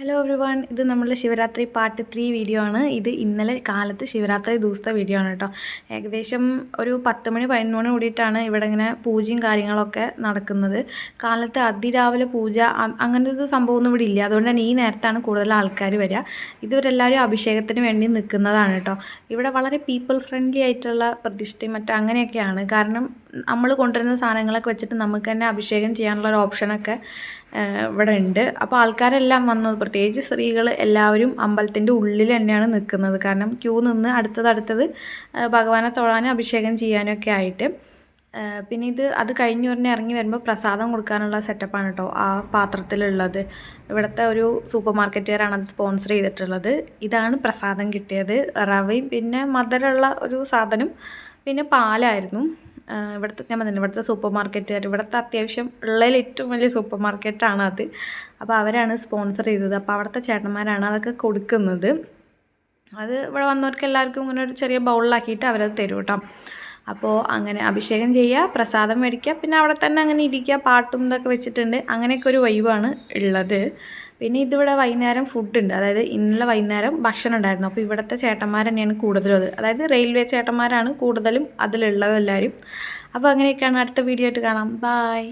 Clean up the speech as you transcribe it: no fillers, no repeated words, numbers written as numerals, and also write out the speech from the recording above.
Hello everyone, ഇത് നമ്മളുടെ Shivaratri part 3 video ആണ്. ഇത് ഇന്നലെ കാലത്ത് ശിവരാത്രി ദിവസത്തെ വീഡിയോ ആണ് കേട്ടോ. ഏകദേശം ഒരു 10 മണി 11 മണി കൂടിയിട്ടാണ് ഇവിടെ ഇങ്ങനെ പൂജയും കാര്യങ്ങളൊക്കെ നടക്കുന്നത്. കാലത്ത് അതിരാവിലെ പൂജ അങ്ങനത്തെ ഒരു സംഭവമൊന്നും ഇവിടെ ഇല്ല. അതുകൊണ്ട് തന്നെ ഈ നേരത്താണ് കൂടുതൽ ആൾക്കാർ വരിക. ഇവരെല്ലാവരും അഭിഷേകത്തിന് വേണ്ടി നിൽക്കുന്നതാണ് കേട്ടോ. ഇവിടെ വളരെ പീപ്പിൾ ഫ്രണ്ട്ലി ആയിട്ടുള്ള പ്രതിഷ്ഠയും അങ്ങനെയൊക്കെയാണ്. കാരണം നമ്മൾ കൊണ്ടുവരുന്ന സാധനങ്ങളൊക്കെ വെച്ചിട്ട് നമുക്ക് തന്നെ അഭിഷേകം ചെയ്യാനുള്ള ഒരു ഓപ്ഷനൊക്കെ ഇവിടെ ഉണ്ട്. അപ്പോൾ ആൾക്കാരെല്ലാം വന്നു, പ്രത്യേകിച്ച് സ്ത്രീകൾ എല്ലാവരും അമ്പലത്തിൻ്റെ ഉള്ളിൽ തന്നെയാണ് നിൽക്കുന്നത്. കാരണം ക്യൂ നിന്ന് അടുത്തത് ഭഗവാനെ തൊഴാനും അഭിഷേകം ചെയ്യാനും ഒക്കെ ആയിട്ട്. പിന്നെ അത് കഴിഞ്ഞ് പറഞ്ഞ് ഇറങ്ങി വരുമ്പോൾ പ്രസാദം കൊടുക്കാനുള്ള സെറ്റപ്പാണ് കേട്ടോ ആ പാത്രത്തിലുള്ളത്. ഇവിടുത്തെ ഒരു സൂപ്പർ മാർക്കറ്റുകാരാണ് അത് സ്പോൺസർ ചെയ്തിട്ടുള്ളത്. ഇതാണ് പ്രസാദം കിട്ടിയത്. റവയും പിന്നെ മധുരമുള്ള ഒരു സാധനം പിന്നെ പാലായിരുന്നു. ഇവിടുത്തെ ഞാൻ പറഞ്ഞില്ല, ഇവിടുത്തെ സൂപ്പർ മാർക്കറ്റുകാർ, ഇവിടുത്തെ അത്യാവശ്യം ഉള്ളതിൽ ഏറ്റവും വലിയ സൂപ്പർ മാർക്കറ്റാണ് അത്. അപ്പോൾ അവരാണ് സ്പോൺസർ ചെയ്തത്. അപ്പോൾ അവിടുത്തെ ചേട്ടന്മാരാണ് അതൊക്കെ കൊടുക്കുന്നത്. അത് ഇവിടെ വന്നവർക്ക് എല്ലാവർക്കും ഇങ്ങനെ ഒരു ചെറിയ ബൗളിലാക്കിയിട്ട് അവരത് തരും കേട്ടോ. അപ്പോൾ അങ്ങനെ അഭിഷേകം ചെയ്യുക, പ്രസാദം മേടിക്കുക, പിന്നെ അവിടെ തന്നെ അങ്ങനെ ഇരിക്കുക, പാട്ടും ഇതൊക്കെ വെച്ചിട്ടുണ്ട്. അങ്ങനെയൊക്കെ ഒരു വൈബാണ് ഉള്ളത്. പിന്നെ ഇതിവിടെ വൈകുന്നേരം ഫുഡുണ്ട്, അതായത് ഇന്നലെ വൈകുന്നേരം ഭക്ഷണം ഉണ്ടായിരുന്നു. അപ്പോൾ ഇവിടുത്തെ ചേട്ടന്മാർ തന്നെയാണ് കൂടുതലും അതായത് റെയിൽവേ ചേട്ടന്മാരാണ് കൂടുതലും അതിലുള്ളത് എല്ലാവരും. അപ്പോൾ അങ്ങനെയൊക്കെയാണ്. അടുത്ത വീഡിയോ ആയിട്ട് കാണാം. ബായ്.